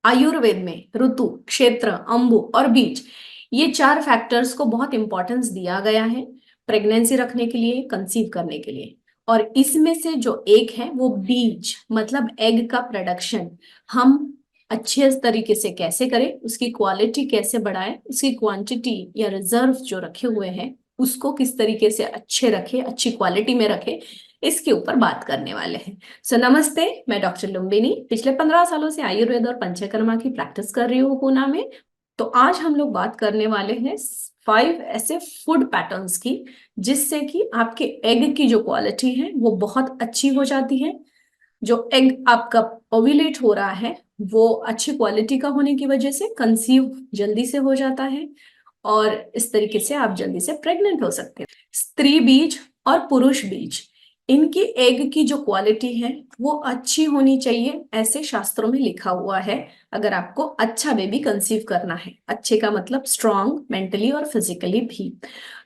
आयुर्वेद में ऋतु, क्षेत्र, अंबु और बीज, ये चार फैक्टर्स को बहुत इंपॉर्टेंस दिया गया है प्रेगनेंसी रखने के लिए, कंसीव करने के लिए। और इसमें से जो एक है वो बीज मतलब एग का प्रोडक्शन हम अच्छे तरीके से कैसे करें, उसकी क्वालिटी कैसे बढ़ाएं, उसकी क्वांटिटी या रिजर्व जो रखे हुए हैं उसको किस तरीके से अच्छे रखें, अच्छी क्वालिटी में रखें, इसके ऊपर बात करने वाले हैं। नमस्ते, मैं डॉक्टर लुम्बिनी पिछले 15 सालों से आयुर्वेद और पंचकर्मा की प्रैक्टिस कर रही हूँ पूना में। तो आज हम लोग बात करने वाले हैं 5 ऐसे फूड पैटर्न्स की जिससे कि आपके एग की जो क्वालिटी है वो बहुत अच्छी हो जाती है। जो एग आपका ओव्यूलेट हो रहा है वो अच्छी क्वालिटी का होने की वजह से कंसीव जल्दी से हो जाता है और इस तरीके से आप जल्दी से प्रेग्नेंट हो सकते हैं। स्त्री बीज और पुरुष बीज, इनकी एग की जो क्वालिटी है वो अच्छी होनी चाहिए, ऐसे शास्त्रों में लिखा हुआ है। अगर आपको अच्छा बेबी कंसीव करना है, अच्छे का मतलब स्ट्रांग मेंटली और फिजिकली भी,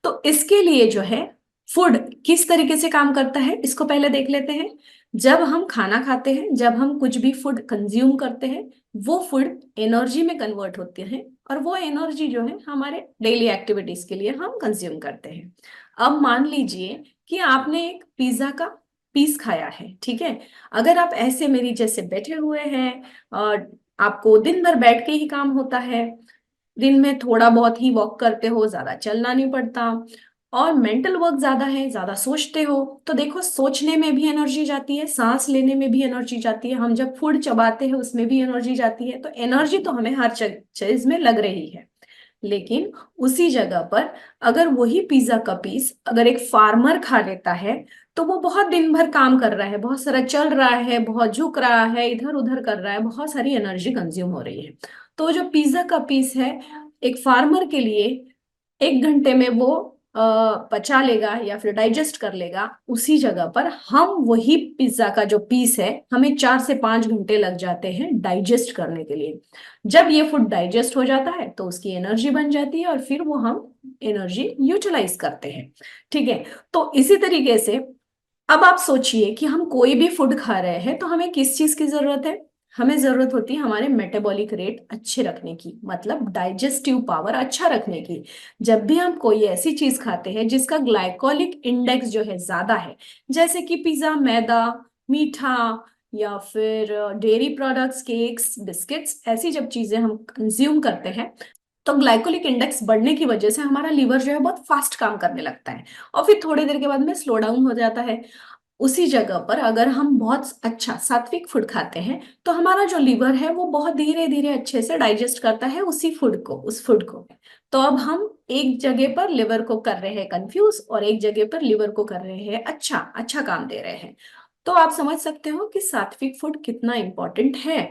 तो इसके लिए जो है फूड किस तरीके से काम करता है इसको पहले देख लेते हैं। जब हम खाना खाते हैं, जब हम कुछ भी फूड कंज्यूम करते हैं, वो फूड एनर्जी में कन्वर्ट होते हैं और वो एनर्जी जो है हमारे डेली एक्टिविटीज के लिए हम कंज्यूम करते हैं। अब मान लीजिए कि आपने एक पिज्जा का पीस खाया है, ठीक है। अगर आप ऐसे मेरी जैसे बैठे हुए हैं और आपको दिन भर बैठ के ही काम होता है, दिन में थोड़ा बहुत ही वॉक करते हो, ज्यादा चलना नहीं पड़ता और मेंटल वर्क ज्यादा है, ज्यादा सोचते हो, तो देखो सोचने में भी एनर्जी जाती है, सांस लेने में भी एनर्जी जाती है, हम जब फूड चबाते हैं उसमें भी एनर्जी जाती है। तो एनर्जी तो हमें हर चीज में लग रही है। लेकिन उसी जगह पर अगर वही पिज्जा का पीस अगर एक फार्मर खा लेता है, तो वो बहुत दिन भर काम कर रहा है, बहुत सारा चल रहा है, बहुत झुक रहा है, इधर उधर कर रहा है, बहुत सारी एनर्जी कंज्यूम हो रही है। तो जो पिज्जा का पीस है एक फार्मर के लिए 1 घंटे में वो पचा लेगा या फिर डाइजेस्ट कर लेगा, उसी जगह पर हम वही पिज्जा का जो पीस है हमें 4 से 5 घंटे लग जाते हैं डाइजेस्ट करने के लिए। जब ये फूड डाइजेस्ट हो जाता है तो उसकी एनर्जी बन जाती है और फिर वो हम एनर्जी यूटिलाइज करते हैं, ठीक है। तो इसी तरीके से अब आप सोचिए कि हम कोई भी फूड खा रहे हैं तो हमें किस चीज की जरूरत है। हमें जरूरत होती है हमारे मेटाबॉलिक रेट अच्छे रखने की, मतलब डाइजेस्टिव पावर अच्छा रखने की। जब भी हम कोई ऐसी चीज खाते हैं जिसका ग्लाइकोलिक इंडेक्स जो है ज्यादा है, जैसे कि पिज्जा, मैदा, मीठा या फिर डेयरी प्रोडक्ट्स, केक्स, बिस्किट्स, ऐसी जब चीजें हम कंज्यूम करते हैं तो ग्लाइकोलिक इंडेक्स बढ़ने की वजह से हमारा लीवर जो है बहुत फास्ट काम करने लगता है और फिर थोड़ी देर के बाद में स्लो डाउन हो जाता है। उसी जगह पर अगर हम बहुत अच्छा सात्विक फूड खाते हैं तो हमारा जो लीवर है वो बहुत धीरे धीरे अच्छे से डाइजेस्ट करता है उसी फूड को, उस फूड को। तो अब हम एक जगह पर लिवर को कर रहे हैं कंफ्यूज और एक जगह पर लिवर को कर रहे हैं अच्छा अच्छा काम दे रहे हैं। तो आप समझ सकते हो कि सात्विक फूड कितना इंपॉर्टेंट है।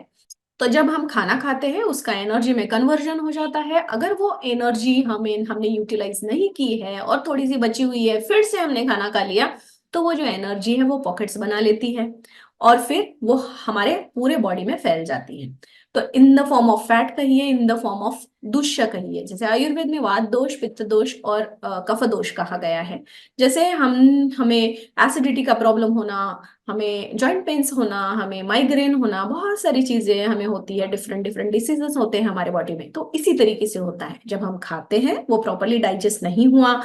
तो जब हम खाना खाते हैं उसका एनर्जी में कन्वर्जन हो जाता है। अगर वो एनर्जी हमने यूटिलाइज नहीं की है और थोड़ी सी बची हुई है, फिर से हमने खाना खा लिया, तो वो जो एनर्जी है वो पॉकेट्स बना लेती है और फिर वो हमारे पूरे बॉडी में फैल जाती है। तो इन द फॉर्म ऑफ फैट कहिए, इन द फॉर्म ऑफ दुष्य कहिए, जैसे आयुर्वेद में वात दोष, पित्त दोष और कफ दोष कहा गया है। जैसे हमें एसिडिटी का प्रॉब्लम होना, हमें जॉइंट पेन्स होना, हमें माइग्रेन होना, बहुत सारी चीजें हमें होती है, डिफरेंट डिफरेंट डिसीजेस होते हैं हमारे बॉडी में। तो इसी तरीके से होता है, जब हम खाते हैं वो प्रॉपरली डाइजेस्ट नहीं हुआ,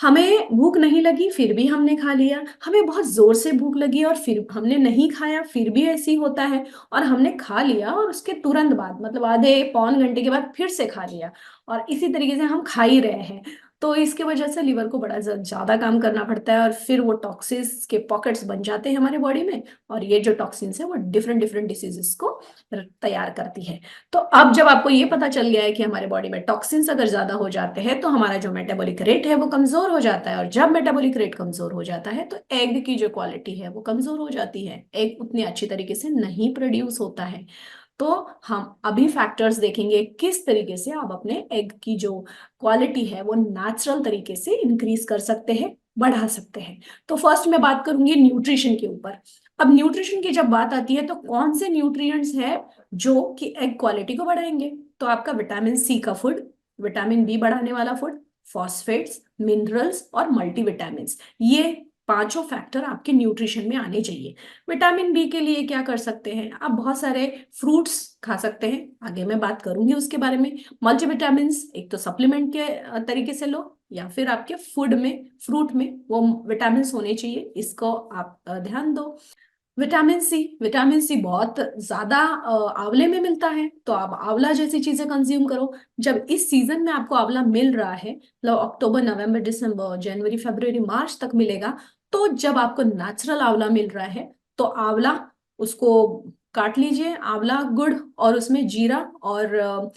हमें भूख नहीं लगी फिर भी हमने खा लिया, हमें बहुत जोर से भूख लगी और फिर हमने नहीं खाया, फिर भी ऐसे ही होता है। और हमने खा लिया और उसके तुरंत बाद मतलब आधे पौन घंटे के बाद फिर से खा लिया और इसी तरीके से हम खा ही रहे हैं। तो इसके वजह से लिवर को बड़ा ज्यादा काम करना पड़ता है और फिर वो टॉक्सिन्स के पॉकेट्स बन जाते हैं हमारे बॉडी में और ये जो टॉक्सिन्स है वो डिफरेंट डिफरेंट डिसीजेस को तैयार करती है। तो अब जब आपको ये पता चल गया है कि हमारे बॉडी में टॉक्सिन्स अगर ज्यादा हो जाते हैं तो हमारा जो मेटाबॉलिक रेट है वो कमजोर हो जाता है और जब मेटाबॉलिक रेट कमजोर हो जाता है तो एग की जो क्वालिटी है वो कमजोर हो जाती है, एग उतनी अच्छी तरीके से नहीं प्रोड्यूस होता है। तो हम अभी फैक्टर्स देखेंगे किस तरीके से आप अपने एग की जो क्वालिटी है वो नेचुरल तरीके से इंक्रीज कर सकते हैं, बढ़ा सकते हैं। तो फर्स्ट मैं बात करूंगी न्यूट्रिशन के ऊपर। अब न्यूट्रिशन की जब बात आती है तो कौन से न्यूट्रिएंट्स है जो कि एग क्वालिटी को बढ़ाएंगे, तो आपका विटामिन सी का फूड, विटामिन बी बढ़ाने वाला फूड, फॉस्फेट्स, मिनरल्स और मल्टीविटामिन्स, ये पांचों फैक्टर आपके न्यूट्रिशन में आने चाहिए। विटामिन बी के लिए क्या कर सकते हैं, आप बहुत सारे फ्रूट्स खा सकते हैं, आगे मैं बात करूंगी उसके बारे में। मल्टीविटामिन एक तो सप्लीमेंट के तरीके से लो, या फिर आपके फूड में, फ्रूट में वो विटामिन होने चाहिए, इसको आप ध्यान दो। विटामिन सी बहुत ज्यादा आंवले में मिलता है, तो आप आंवला जैसी चीजें कंज्यूम करो। जब इस सीजन में आपको आंवला मिल रहा है, मतलब अक्टूबर नवंबर दिसंबर जनवरी फरवरी मार्च तक मिलेगा, तो जब आपको नेचुरल आंवला मिल रहा है तो आंवला, उसको काट लीजिए, आंवला गुड़ और उसमें जीरा और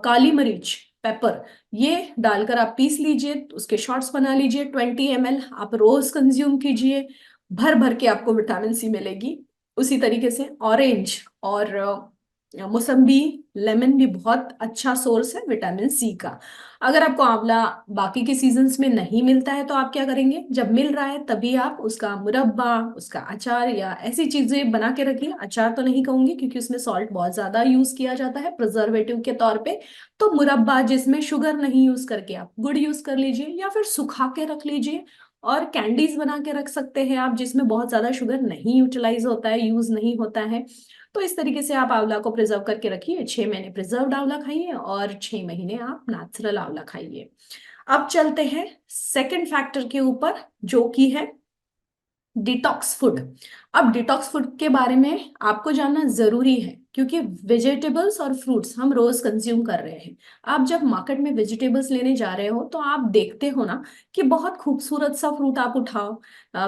काली मिर्च, पेपर, ये डालकर आप पीस लीजिए, उसके शॉट्स बना लीजिए, 20 ml आप रोज कंज्यूम कीजिए, भर भर के आपको विटामिन सी मिलेगी। उसी तरीके से ऑरेंज और मौसम्बी, लेमन भी बहुत अच्छा सोर्स है विटामिन सी का। अगर आपको आंवला बाकी के सीजन्स में नहीं मिलता है तो आप क्या करेंगे, जब मिल रहा है तभी आप उसका मुरब्बा, उसका अचार या ऐसी चीजें बना के रखिए। अचार तो नहीं कहूंगी क्योंकि उसमें सॉल्ट बहुत ज्यादा यूज किया जाता है प्रिजर्वेटिव के तौर पे। तो मुरब्बा जिसमें शुगर नहीं यूज करके आप गुड़ यूज कर लीजिए, या फिर सुखा के रख लीजिए। और कैंडीज बना के रख सकते हैं आप, जिसमें बहुत ज्यादा शुगर नहीं यूटिलाइज होता है, यूज नहीं होता है। तो इस तरीके से आप आंवला को प्रिजर्व करके रखिए, 6 महीने प्रिजर्व्ड आंवला खाइए और 6 महीने आप नेचुरल आंवला खाइए। अब चलते हैं सेकंड फैक्टर के ऊपर, जो कि है डिटॉक्स फूड। अब डिटॉक्स फूड के बारे में आपको जानना जरूरी है, क्योंकि वेजिटेबल्स और फ्रूट्स हम रोज कंज्यूम कर रहे हैं। आप जब मार्केट में वेजिटेबल्स लेने जा रहे हो तो आप देखते हो ना कि बहुत खूबसूरत सा फ्रूट आप उठाओ,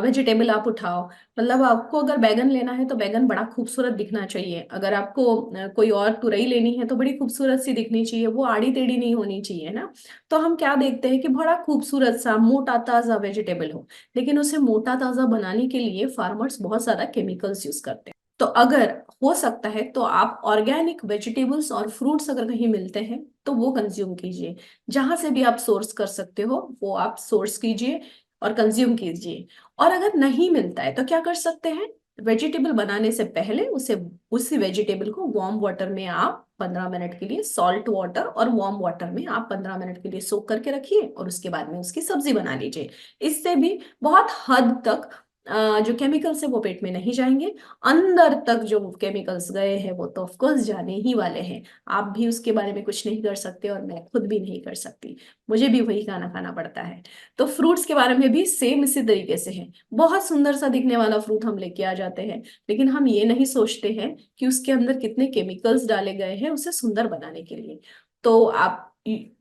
वेजिटेबल आप उठाओ। मतलब आपको अगर बैगन लेना है तो बैगन बड़ा खूबसूरत दिखना चाहिए, अगर आपको कोई और तुरई लेनी है तो बड़ी खूबसूरत सी दिखनी चाहिए, वो आड़ी टेढ़ी नहीं होनी चाहिए ना। तो हम क्या देखते हैं कि बड़ा खूबसूरत सा मोटा ताजा वेजिटेबल हो, लेकिन उसे मोटा ताजा बनाने के लिए फार्मर्स बहुत ज्यादा केमिकल्स यूज करते हैं। तो अगर हो सकता है तो आप ऑर्गेनिक वेजिटेबल्स और फ्रूट्स अगर कहीं मिलते हैं तो वो कंज्यूम कीजिए। जहां से भी आप सोर्स कर सकते हो वो आप सोर्स कीजिए और कंज्यूम कीजिए। और अगर नहीं मिलता है तो क्या कर सकते हैं, वेजिटेबल बनाने से पहले उसे, उसी वेजिटेबल को वार्म वाटर में आप 15 मिनट के लिए, सॉल्ट वाटर और वार्म वाटर में आप 15 मिनट के लिए सोक करके रखिए, और उसके बाद में उसकी सब्जी बना लीजिए। इससे भी बहुत हद तक जो केमिकल्स है वो पेट में नहीं जाएंगे। अंदर तक जो केमिकल्स गए हैं वो तो ऑफ कोर्स जाने ही वाले हैं। आप भी उसके बारे में कुछ नहीं कर सकते और मैं खुद भी नहीं कर सकती, मुझे भी वही खाना खाना पड़ता है। तो फ्रूट्स के बारे में भी सेम इसी तरीके से है। बहुत सुंदर सा दिखने वाला फ्रूट हम लेके आ जाते हैं, लेकिन हम ये नहीं सोचते हैं कि उसके अंदर कितने केमिकल्स डाले गए हैं उसे सुंदर बनाने के लिए। तो आप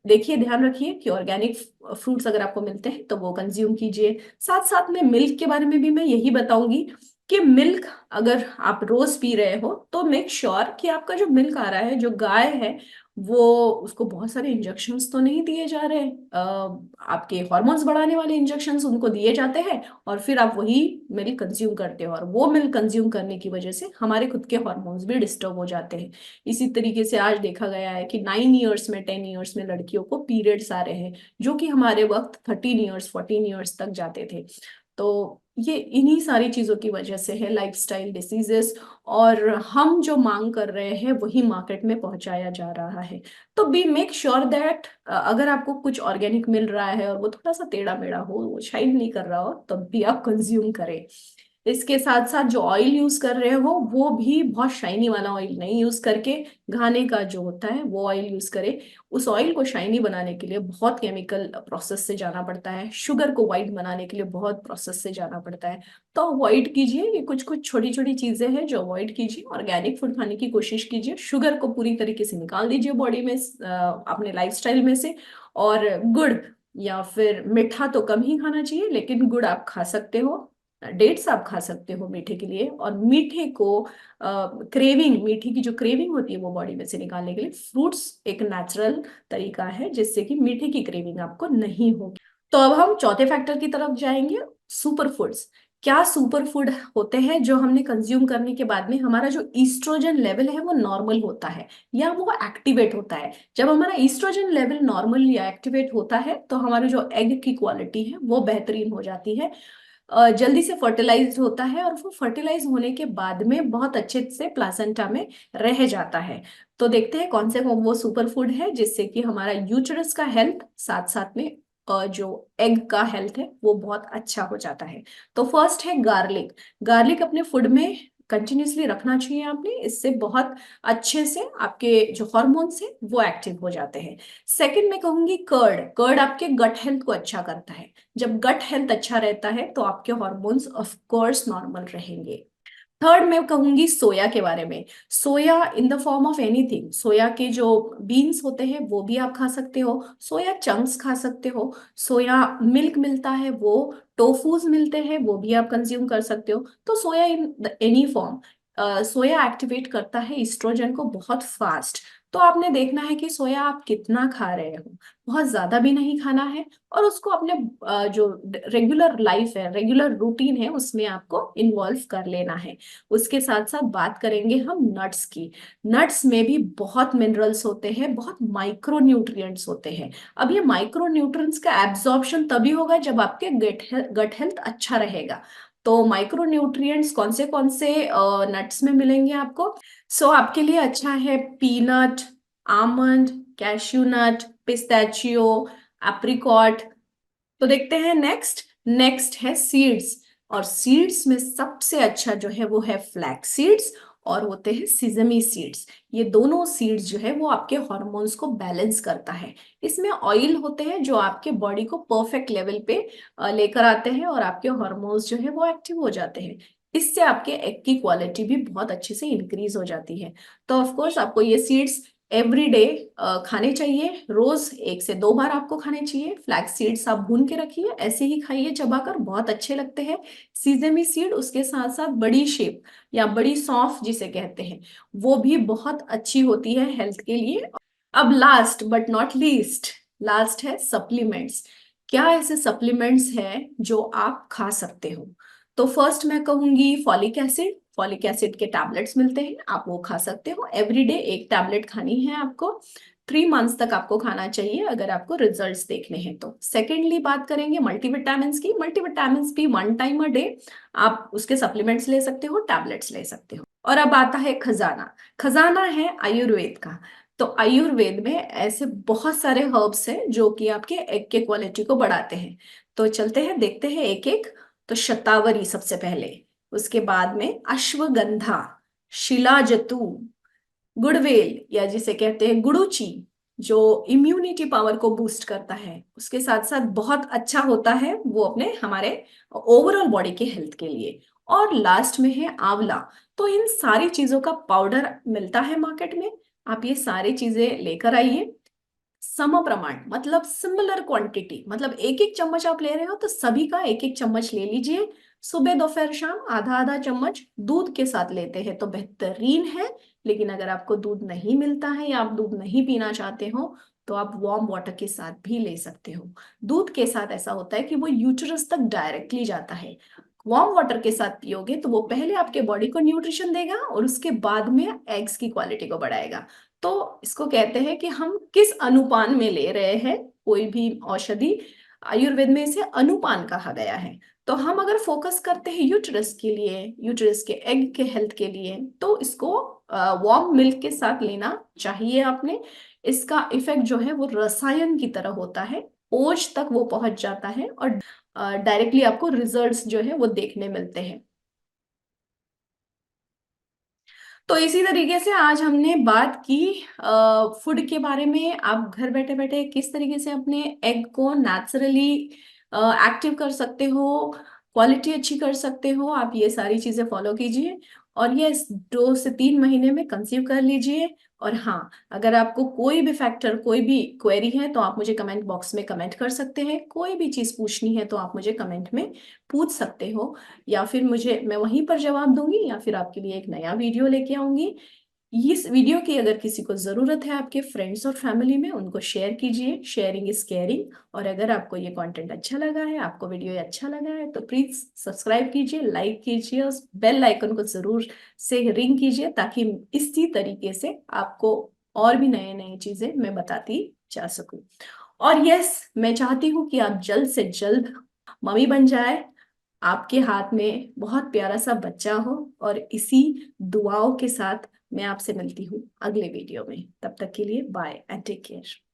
देखिए, ध्यान रखिए कि ऑर्गेनिक फ्रूट्स अगर आपको मिलते हैं तो वो कंज्यूम कीजिए। साथ साथ में मिल्क के बारे में भी मैं यही बताऊंगी कि मिल्क अगर आप रोज पी रहे हो तो मेक श्योर कि आपका जो मिल्क आ रहा है, जो गाय है, वो, उसको बहुत सारे इंजेक्शंस तो नहीं दिए जा रहे। आपके हॉर्मोन्स बढ़ाने वाले इंजेक्शंस उनको दिए जाते हैं, और फिर आप वही मिल्क कंज्यूम करते हो, और वो मिल्क कंज्यूम करने की वजह से हमारे खुद के हॉर्मोन्स भी डिस्टर्ब हो जाते हैं। इसी तरीके से आज देखा गया है कि 9 ईयर्स में, 10 ईयर्स में लड़कियों को पीरियड्स आ रहे हैं, जो कि हमारे वक्त 13 ईयर्स 14 ईयर्स तक जाते थे। तो ये इन्हीं सारी चीजों की वजह से है, लाइफस्टाइल डिसीजेस, और हम जो मांग कर रहे हैं वही मार्केट में पहुंचाया जा रहा है। तो बी मेक श्योर दैट अगर आपको कुछ ऑर्गेनिक मिल रहा है और वो थोड़ा सा टेढ़ा मेढ़ा हो, वो शाइन नहीं कर रहा हो, तब भी आप कंज्यूम करें। इसके साथ साथ जो ऑयल यूज कर रहे हो वो भी बहुत शाइनी वाला ऑयल नहीं यूज करके, घाने का जो होता है वो ऑयल यूज करें। उस ऑयल को शाइनी बनाने के लिए बहुत केमिकल प्रोसेस से जाना पड़ता है, शुगर को वाइट बनाने के लिए बहुत प्रोसेस से जाना पड़ता है। तो अवॉइड कीजिए, ये कुछ कुछ छोटी छोटी चीजें हैं जो अवॉइड कीजिए। ऑर्गेनिक फूड खाने की कोशिश कीजिए, शुगर को पूरी तरीके से निकाल दीजिए बॉडी में, अपने लाइफस्टाइल में से। और गुड़ या फिर मीठा तो कम ही खाना चाहिए, लेकिन गुड़ आप खा सकते हो, डेट्स आप खा सकते हो मीठे के लिए। और मीठे को क्रेविंग, मीठे की जो क्रेविंग होती है वो बॉडी में से निकालने के लिए फ्रूट्स एक नेचुरल तरीका है जिससे कि मीठे की क्रेविंग आपको नहीं होगी। तो अब हम चौथे फैक्टर की तरफ जाएंगे, सुपर फूड्स। क्या सुपर फूड होते हैं जो हमने कंज्यूम करने के बाद में हमारा जो ईस्ट्रोजन लेवल है वो नॉर्मल होता है या वो एक्टिवेट होता है। जब हमारा ईस्ट्रोजन लेवल नॉर्मल या एक्टिवेट होता है तो हमारी जो एग की क्वालिटी है वो बेहतरीन हो जाती है, जल्दी से फर्टिलाइज होता है, और वो फर्टिलाइज होने के बाद में बहुत अच्छे से प्लासेंटा में रह जाता है। तो देखते हैं कौन से वो सुपर फूड है जिससे कि हमारा यूटरस का हेल्थ, साथ साथ में जो एग का हेल्थ है वो बहुत अच्छा हो जाता है। तो फर्स्ट है गार्लिक। गार्लिक अपने फूड में कंटिन्यूसली रखना चाहिए आपने, इससे बहुत अच्छे से आपके जो हॉर्मोन्स हैं वो एक्टिव हो जाते हैं। सेकंड मैं कहूंगी कर्ड। कर्ड आपके गट हेल्थ को अच्छा करता है। जब गट हेल्थ अच्छा रहता है तो आपके हॉर्मोन्स ऑफ कोर्स नॉर्मल रहेंगे। थर्ड मैं कहूंगी सोया के बारे में। Soya in the form of anything, soya के जो बीन्स होते हैं वो भी आप खा सकते हो, सोया चंक्स खा सकते हो, सोया मिल्क मिलता है वो, टोफूज मिलते हैं वो भी आप कंज्यूम कर सकते हो। तो soya in any form, soya activate करता है ईस्ट्रोजन को बहुत फास्ट। तो आपने देखना है कि सोया आप कितना खा रहे हो, बहुत ज्यादा भी नहीं खाना है, और उसको अपने जो रेगुलर लाइफ है, रेगुलर रूटीन है उसमें आपको इन्वॉल्व कर लेना है। उसके साथ साथ बात करेंगे हम नट्स की। नट्स में भी बहुत मिनरल्स होते हैं, बहुत माइक्रो न्यूट्रिएंट्स होते हैं। अब ये माइक्रो न्यूट्रिएंट्स का एब्जॉर्प्शन तभी होगा जब आपके गट हेल्थ अच्छा रहेगा। तो माइक्रो न्यूट्रिएंट्स कौन से नट्स में मिलेंगे आपको? सो आपके लिए अच्छा है peanut, almond, cashew nut, pistachio, apricot. तो देखते हैं नेक्स्ट। नेक्स्ट है सीड्स, और सीड्स में सबसे अच्छा जो है वो है फ्लैक्स सीड्स, और होते हैं सिजमी सीड्स। ये दोनों सीड्स जो है वो आपके हॉर्मोन्स को बैलेंस करता है। इसमें ऑयल होते हैं जो आपके बॉडी को परफेक्ट लेवल पे लेकर आते हैं, और आपके हॉर्मोन्स जो है वो एक्टिव हो जाते हैं। इससे आपके एग की क्वालिटी भी बहुत अच्छे से इंक्रीज हो जाती है। तो ऑफ कोर्स आपको ये सीड्स एवरी डे खाने चाहिए, रोज 1 से 2 बार आपको खाने चाहिए। फ्लैक्स सीड्स आप भून के रखिए, ऐसे ही खाइए चबाकर, बहुत अच्छे लगते हैं। सीजेमी सीड उसके साथ साथ बड़ी शेप या बड़ी सौंफ जिसे कहते हैं, वो भी बहुत अच्छी होती है हेल्थ के लिए। अब last but not least, last है सप्लीमेंट्स। क्या ऐसे सप्लीमेंट्स हैं जो आप खा सकते हो? तो फर्स्ट मैं कहूंगी फॉलिक एसिड। फॉलिक एसिड के टैबलेट्स मिलते हैं, आप वो खा सकते हो। एवरीडे 1 टैबलेट खानी है आपको, 3 मंथ्स तक आपको खाना चाहिए अगर आपको रिजल्ट्स देखने हैं तो। सेकेंडली बात करेंगे मल्टीविटामिन्स की। मल्टीविटामिन्स भी 1 टाइम अ डे आप उसके सप्लीमेंट्स ले सकते हो, टैबलेट्स ले सकते हो। और अब आता है खजाना। खजाना है आयुर्वेद का। तो आयुर्वेद में ऐसे बहुत सारे हर्ब्स हैं जो कि आपके एग के क्वालिटी को बढ़ाते हैं। तो चलते हैं देखते हैं एक एक। तो शतावरी सबसे पहले, उसके बाद में अश्वगंधा, शिलाजतू, गुड़वेल या जिसे कहते हैं गुड़ूची, जो इम्यूनिटी पावर को बूस्ट करता है। उसके साथ साथ बहुत अच्छा होता है वो अपने हमारे ओवरऑल बॉडी के हेल्थ के लिए। और लास्ट में है आंवला। तो इन सारी चीजों का पाउडर मिलता है मार्केट में, आप ये सारी चीजें लेकर आइए। सम प्रमाण मतलब सिमिलर क्वांटिटी, मतलब 1 1 चम्मच आप ले रहे हो तो सभी का 1 1 चम्मच ले लीजिए। सुबह दोपहर शाम आधा आधा चम्मच दूध के साथ लेते हैं तो बेहतरीन है। लेकिन अगर आपको दूध नहीं मिलता है या आप दूध नहीं पीना चाहते हो तो आप वार्म वाटर के साथ भी ले सकते हो। दूध के साथ ऐसा होता है कि वो यूटरस तक डायरेक्टली जाता है। वार्म वाटर के साथ पियोगे तो वो पहले आपके बॉडी को न्यूट्रिशन देगा और उसके बाद में एग्स की क्वालिटी को बढ़ाएगा। तो इसको कहते हैं कि हम किस अनुपान में ले रहे हैं कोई भी औषधि। आयुर्वेद में इसे अनुपान कहा गया है। तो हम अगर फोकस करते हैं यूटरस के लिए, यूटरस के एग के हेल्थ के लिए, तो इसको वार्म मिल्क के साथ लेना चाहिए आपने। इसका इफेक्ट जो है वो रसायन की तरह होता है, ओज तक वो पहुंच जाता है और डायरेक्टली आपको रिजल्ट्स जो है वो देखने मिलते हैं। तो इसी तरीके से आज हमने बात की फूड के बारे में। आप घर बैठे बैठे किस तरीके से अपने एग को नेचुरली एक्टिव कर सकते हो, क्वालिटी अच्छी कर सकते हो, आप ये सारी चीजें फॉलो कीजिए। और ये 2 से 3 महीने में कंसीव कर लीजिए। और हाँ, अगर आपको कोई भी फैक्टर, कोई भी क्वेरी है तो आप मुझे कमेंट बॉक्स में कमेंट कर सकते हैं। कोई भी चीज पूछनी है तो आप मुझे कमेंट में पूछ सकते हो, या फिर मुझे मैं वहीं पर जवाब दूंगी, या फिर आपके लिए एक नया वीडियो लेके आऊंगी। इस वीडियो की अगर किसी को जरूरत है आपके फ्रेंड्स और फैमिली में, उनको शेयर कीजिए। Sharing is caring. और अगर आपको ये कंटेंट अच्छा लगा है, आपको वीडियो अच्छा लगा है, तो प्लीज सब्सक्राइब कीजिए, लाइक कीजिए, और बेल आइकन को जरूर से रिंग कीजिए, ताकि इसी तरीके से आपको और भी नए नए चीजें मैं बताती जा सकूं। और यस, मैं चाहती हूँ कि आप जल्द से जल्द मम्मी बन जाए, आपके हाथ में बहुत प्यारा सा बच्चा हो। और इसी दुआओं के साथ मैं आपसे मिलती हूँ अगले वीडियो में। तब तक के लिए बाय एंड टेक केयर।